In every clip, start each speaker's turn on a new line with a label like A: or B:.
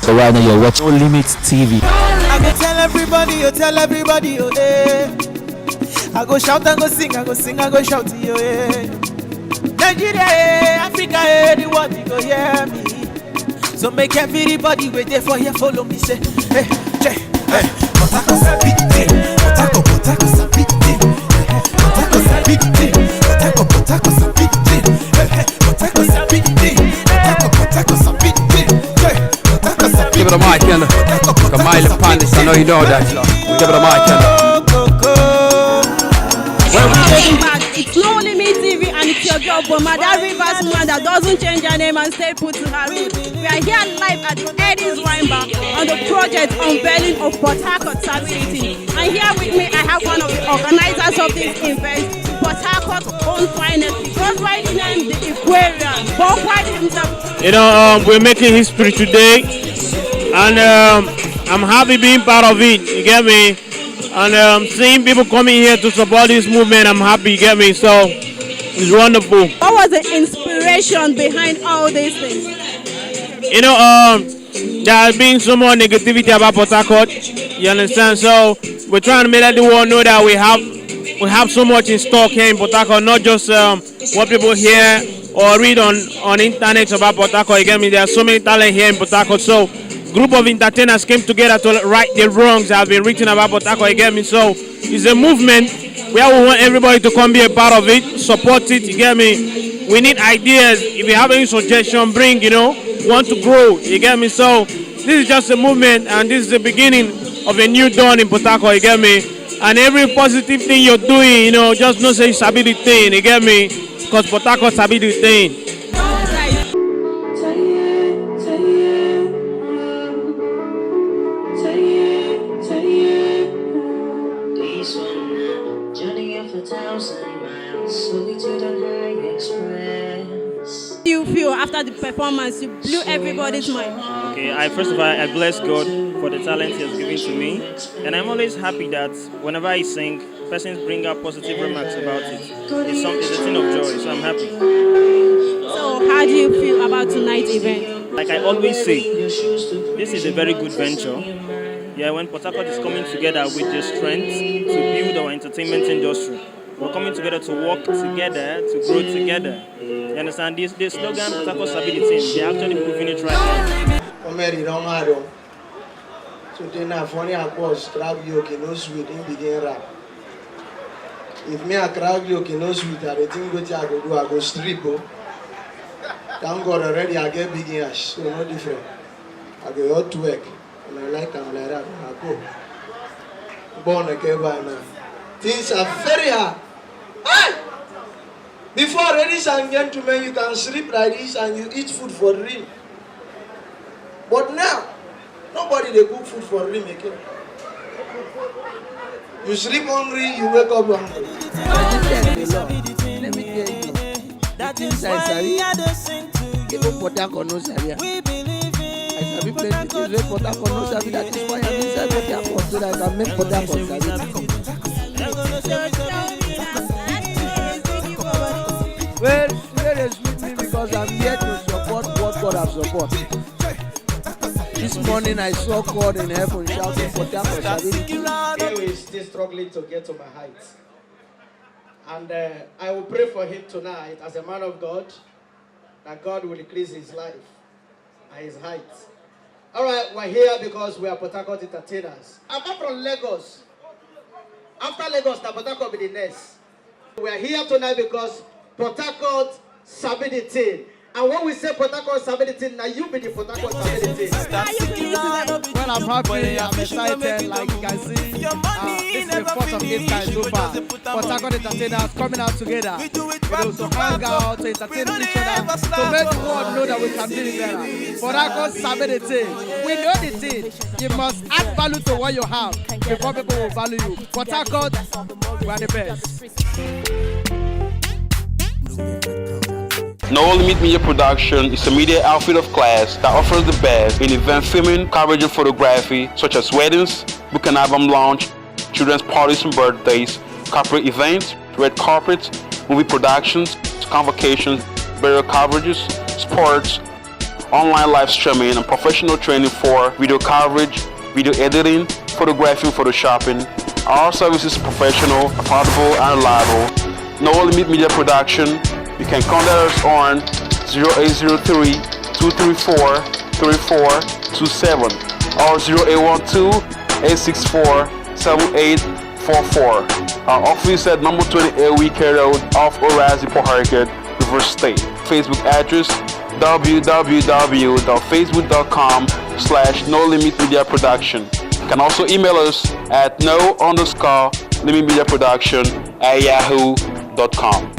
A: So right now you're watching No Limit TV.
B: I go tell everybody, oh eh. I go shout and go sing, I go sing, I go shout to you, eh. Nigeria, eh, Africa, eh, the world, you go hear me. So make everybody wait there for here, follow me, say, hey, hey. Potako sabiti, potako sabiti, potako sabiti, potako sabiti, potako sabiti, potako sabiti, potako sabiti.
C: Give it a mic, Kendall. Kamila Pandis, I know you know that. Give it a mic, Kendall.
D: Welcome back. It's No Limit TV and it's your girl Bomada Rivers woman that doesn't change her name and stay put to her roots. We are here live at the Eddie's Wine Bar on the project unveiling of Port Harcourt Stability. And here with me I have one of the organizers of this event, Port Harcourt own finest. Goes by the name the Aquarian. Bob White himself.
E: You know, we're making history today, and I'm happy being part of it. You get me? And seeing people coming here to support this movement, I'm happy, you get me? So, it's wonderful.
D: What was the inspiration behind all these things?
E: You know, there has been so much negativity about Port Harcourt, you understand? So, we're trying to make the world know that we have so much in stock here in Port Harcourt, not just what people hear or read on internet about Port Harcourt, you get me? There are so many talent here in Port Harcourt, so group of entertainers came together to right the wrongs that have been written about Port Harcourt, you get me? So it's a movement where we want everybody to come be a part of it, support it, you get me? We need ideas. If you have any suggestion, bring, you know, want to grow, you get me? So this is just a movement, and this is the beginning of a new dawn in Port Harcourt, you get me? And every positive thing you're doing, you know, just don't say sabi the thing, you get me? Because Port Harcourt sabi the thing.
D: You feel after the performance, you blew everybody's mind.
F: Okay, first of all, I bless God for the talent He has given to me, and I'm always happy that whenever I sing, persons bring up positive remarks about it. It's a thing of joy, so I'm happy.
D: So, how do you feel about tonight's event?
F: Like I always say, this is a very good venture. Yeah, when Port Harcourt is coming together with the strength to build our entertainment industry. We're coming together to work together, to grow together. You understand? This slogan, Port Harcourt Stability, they're actually proving it right now.
G: So then I funny I was crowd yoke no sweet in begin rap. If me a crowd yoke no sweet, I think what I go do, I go strip. Thank God already I get big ash, so no different. I go out to work, and I like them like that, and I go. Born again by now. Things are very hard. Hey! Before, ladies and gentlemen, you can sleep like this and you eat food for dream. But now, nobody they cook food for dream again. You sleep hungry, you wake up hungry.
H: Let me tell you, the things I say, even Port Harcourt no Sabia. I sabi plenty things wey Port Harcourt no sabi. That is why I'm inside Port Harcourt so that I can make Port Harcourt sabi. Well, today is with me because I'm here to support what God has supported. This morning I saw God in heaven shouting Port Harcourt stability.
G: He is still struggling to get to my height. And I will pray for him tonight as a man of God, that God will increase his life and his height. All right, we're here because we are Port Harcourt entertainers. I'm from Lagos. After Lagos, Port Harcourt will be the next. We are here tonight because Port Harcourt sabi the thing. And when we say Port Harcourt sabi the thing, now you be the Port Harcourt sabi the thing.
H: Well, I'm happy, I'm excited, like you can see. This is the first of its kind so far. Port Harcourt entertainers coming out together. To hang out, to entertain each other, to make the world know that we can do it better. Port Harcourt sabi the thing. We know the thing. You must add value to what you have before people will value you. Port Harcourt, we are the best.
I: No Limit Media Production is a media outfit of class that offers the best in event filming, coverage and photography, such as weddings, book and album launch, children's parties and birthdays, corporate events, red carpets, movie productions, convocations, burial coverages, sports, online live streaming, and professional training for video coverage, video editing, photography, and photoshopping. Our services are professional, affordable, and reliable. No limit media production. You can contact us on 0803-234-3427 or 0812-864-7844. Our office at number 28 Weekend Road off Orazi, Port Harcourt, River State. Facebook address www.facebook.com/no-limit-media-production. You can also email us at no_limit-media-production@yahoo.com.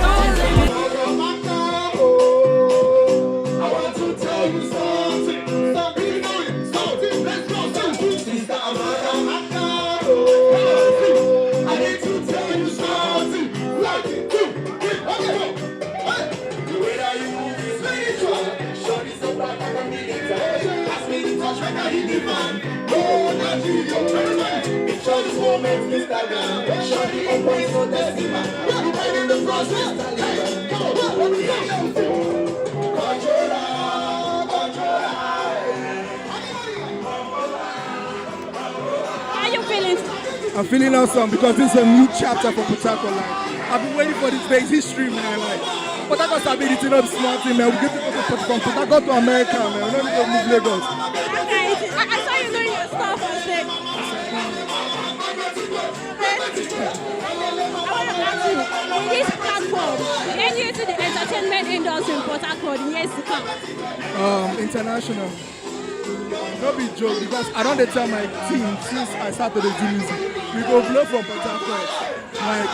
D: How you feeling?
H: I'm feeling awesome because this is a new chapter for Port Harcourt. Like, I've been waiting for this day. It's history, man. Like, Port Harcourt have been eating up smart thing, man. We get people from Port Harcourt to America, man. We don't need to move Lagos.
D: I saw you doing your stuff on stage. I want to ask you, with this platform, can you see the entertainment industry in Port Harcourt in years to come?
H: International. No be joke because I don't tell my team since I started to do music. We go blow from Port Harcourt. Like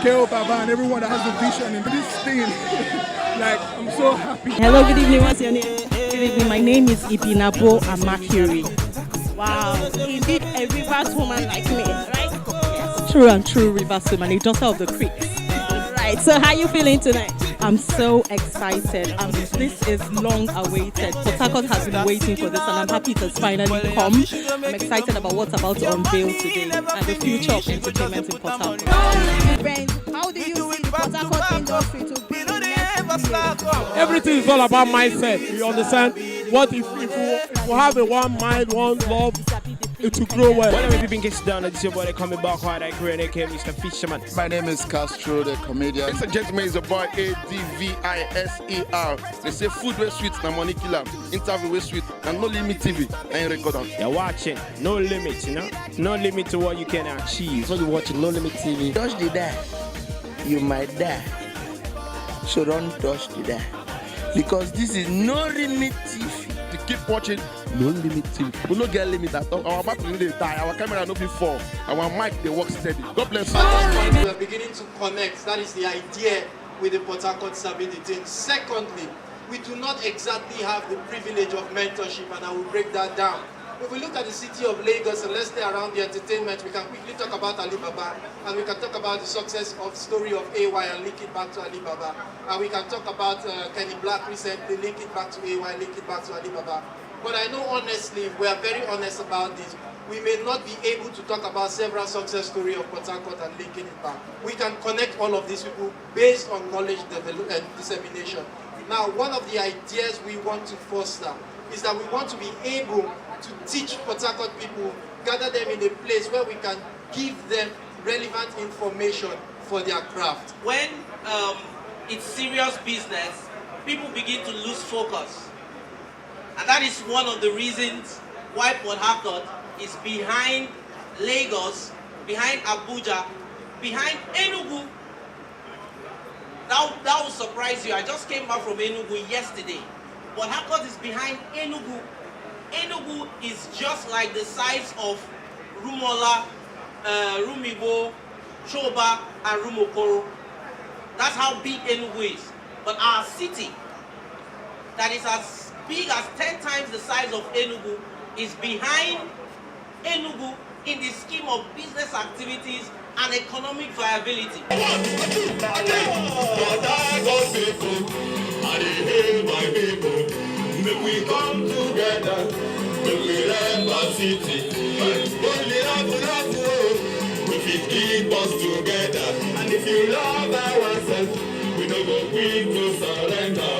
H: K.O. Baba and everyone that has a vision in this thing. Like, I'm so happy.
J: Hello, good evening. What's your name? Good evening. My name is Ibinabo Amakiri.
D: Wow, indeed a Rivers woman like me, right?
J: Yes, true and true Rivers woman, a daughter of the creek.
D: Right, so how you feeling tonight?
J: I'm so excited. This is long awaited. Port Harcourt has been waiting for this and I'm happy it has finally come. I'm excited about what's about to unveil today and the future of entertainment in Port Harcourt.
D: How do you see the Port Harcourt industry to be in the next year?
E: Everything is all about mindset. You understand? What if we have a one mind, one love, it will grow well.
K: Whatever people gets done, it's your boy coming back hard. I create Mr. Fisherman.
L: My name is Castro, the comedian.
M: Ladies and gentlemen, it's your boy ADVISER. They say food was sweet, na money killer. Interview was sweet, and no limit TV. I ain't record on.
K: You're watching, no limit, you know? No limit to what you can achieve.
N: So you're watching No Limit TV. Touch the die, you might die. So don't touch the die. Because this is No Limit TV.
M: To keep watching No Limit TV. We don't get limit at all. Our battery they die. Our camera no be fall. Our mic they work steady. God bless you.
G: We are beginning to connect. That is the idea with the Port Harcourt serving the team. Secondly, we do not exactly have the privilege of mentorship, and I will break that down. If we look at the city of Lagos and let's stay around the entertainment, we can quickly talk about Alibaba, and we can talk about the success of story of AY and link it back to Alibaba, and we can talk about Kenny Black recently, link it back to AY, link it back to Alibaba. But I know honestly, we are very honest about this. We may not be able to talk about several success stories of Port Harcourt and linking it back. We can connect all of these people based on knowledge and dissemination. Now, one of the ideas we want to foster is that we want to be able to teach Port Harcourt people, gather them in a place where we can give them relevant information for their craft.
O: When it's serious business, people begin to lose focus. And that is one of the reasons why Port Harcourt is behind Lagos, behind Abuja, behind Enugu. That will surprise you. I just came back from Enugu yesterday. Port Harcourt is behind Enugu. Enugu is just like the size of Rumola, Rumibo, Choba, and Rumokoro. That's how big Enugu is. But our city, that is as big as 10 times the size of Enugu, is behind Enugu in the scheme of business activities and economic viability.
P: Make we come together, make we love our city. Only love, we fit keep us together. And if you love ourselves, we don't go quick to surrender.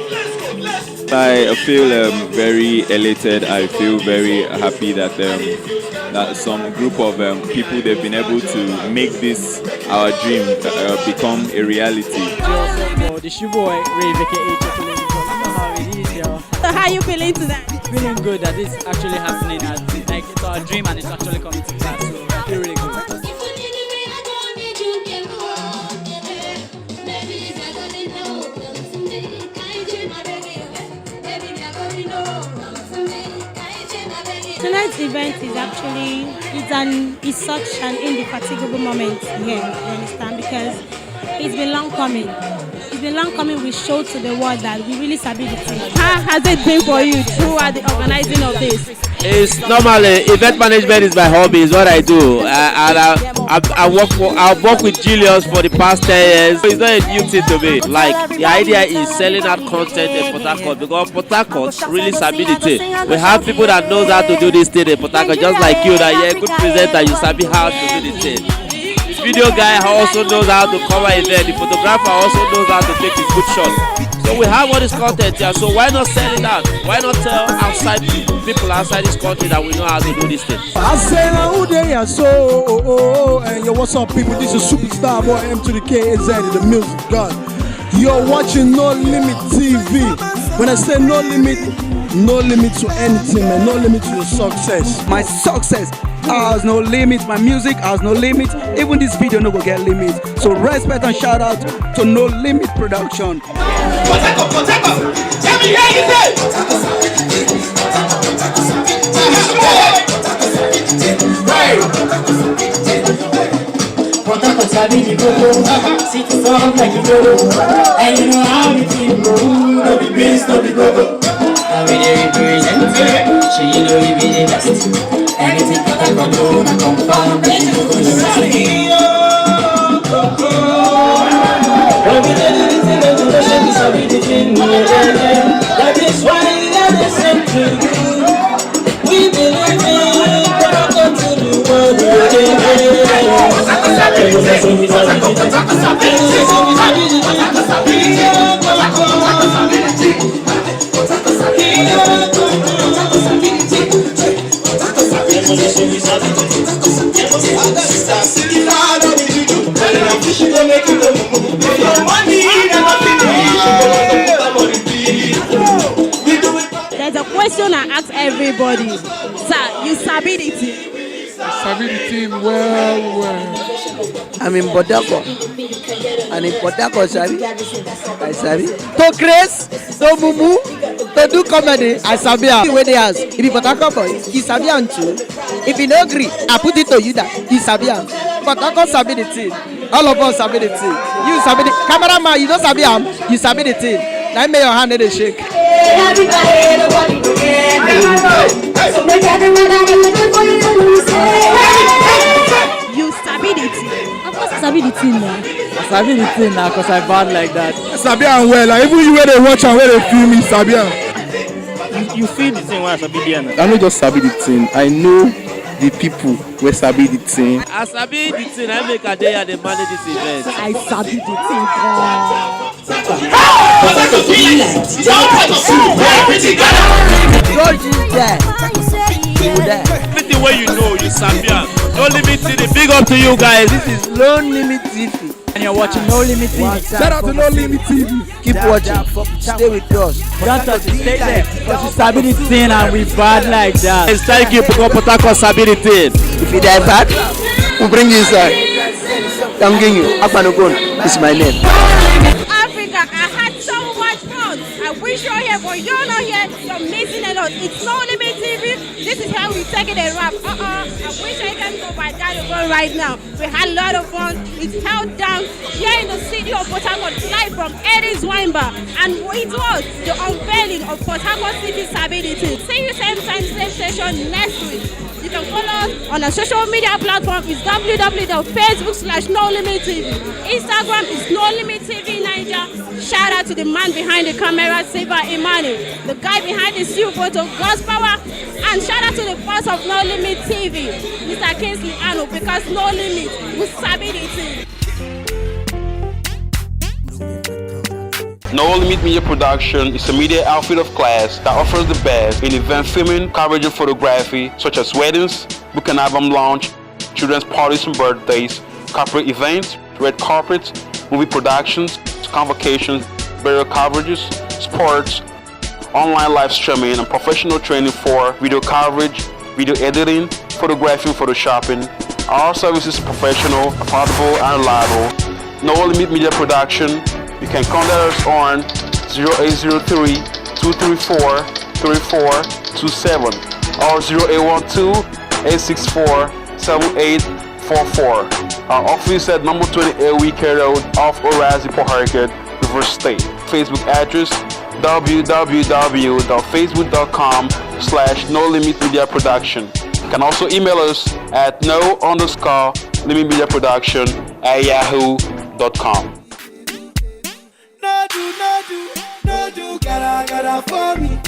P: Let's go, let's go.
Q: I feel very elated. I feel very happy that that some group of people, they've been able to make this our dream become a reality.
D: So how are you feeling tonight?
R: Feeling good that this is actually happening. Like it's our dream and it's actually coming to pass. So I feel really good.
S: Tonight's event is actually it's such an indefatigable moment here, you understand? Because it's been long coming. It's been long coming. We showed to the world that we really sabi the thing.
D: How has it been for you throughout the organizing of this?
E: It's normally event management is my hobby. Is what I do, and I've worked with Julius for the past 10 years. It's not a new thing to me. Like the idea is selling out content in Port Harcourt because Port Harcourt really sabi the thing. We have people that knows how to do this thing in Port Harcourt, just like you. That you're a good presenter, you sabi how to do the thing. Video guy also knows how to cover event. The photographer also knows how to take his good shots. So we have all this content here. So why not sell it out? Why not tell outside people outside this country that we know how to do this thing?
T: I say who they are so and yo, what's up people? This is Superstar Boy M to the KZ, the music god. You're watching No Limit TV. When I say no limit to anything, man. No limit to your success.
U: My success has no limit. My music has no limit. Even this video no go get limit. So respect and shout out to No Limit Production.
V: And you know how the team go. No be beans, no be go-go. Now we dey represent it. So you know we be the best. Anything that I can do, I confirm that you go to the best. When we dey do the thing, then you know say we sabi the thing. That is why I listen to you. We believe in welcome to the world.
D: There's a question I ask everybody. Sir, you sabi the thing?
L: Sabi the team well.
N: I'm in Port Harcourt. And in Port Harcourt, sabi. I sabi. To grace, to mumu, to do comedy, I sabi. Where they ask, if you Port Harcourt boy, he sabi am too. If you no agree, I put it to you that he sabi am. Port Harcourt sabi the thing. All of us sabi the thing. You sabi the cameraman, you don't sabi am. You sabi the thing. Now make your hand in the shake.
D: You sabi the thing.
J: Of course I sabi the thing now.
R: I sabi the thing now because I bad like that.
T: Sabi am well. Like, even you where they watch and where they film me, sabi am.
F: You feel the thing when I sabi the
M: I don't just sabi the thing. I know the people where sabi the thing.
E: I sabi the thing. I make a day and they manage this event.
J: I sabi the thing.
E: Everything where you know, you sabi. No Limit TV. Big up to you guys.
N: This is No Limit TV.
R: And you're watching No Limit TV.
T: Shout out to No Limit TV.
N: Keep watching. Stay with us.
R: Don't touch it. Stay there. Because you sabi the thing and we bad like that.
E: Yes, thank you because Port Harcourt sabi the thing.
N: If you die bad, we'll bring you inside. I'm getting you. Akpanogon is my name.
D: Africa, I had so much fun. I wish you're here, but you're not here. You're missing a lot. It's No Limit TV. This is how we take it a wrap. I wish I can go by that over right now. We had a lot of fun. It's held down here in the city of Port Harcourt, live from Eddie's Wine Bar. And it was the unveiling of Port Harcourt City Stability. See you same time, same station next week. You can follow us on our social media platform. It's www.facebook.com/NoLimitTV. Instagram is No Limit TV Niger. Shout out to the man behind the camera, Siva Emmanuel. The guy behind the studio photo, God's Power. And shout out to the boss of No Limit TV, Mr. Kingsley Anu, because No Limit will sabi the thing.
I: No Limit Media Production is a media outfit of class that offers the best in event filming, coverage and photography, such as weddings, book and album launch, children's parties and birthdays, corporate events, red carpets, movie productions, convocations, burial coverages, sports, online live streaming, and professional training for video coverage, video editing, photography, and photoshopping. Our service is professional, affordable, and reliable. No Limit Media Production. You can contact us on 0803-234-3427 or 0812-864-7844. Our office at number 28 Weekend Road off Orazi, Port Harcourt, River State. Facebook address www.facebook.com/No Limit Media Production. You can also email us at no_limitmediaproduction@yahoo.com.
V: No do, gotta for me.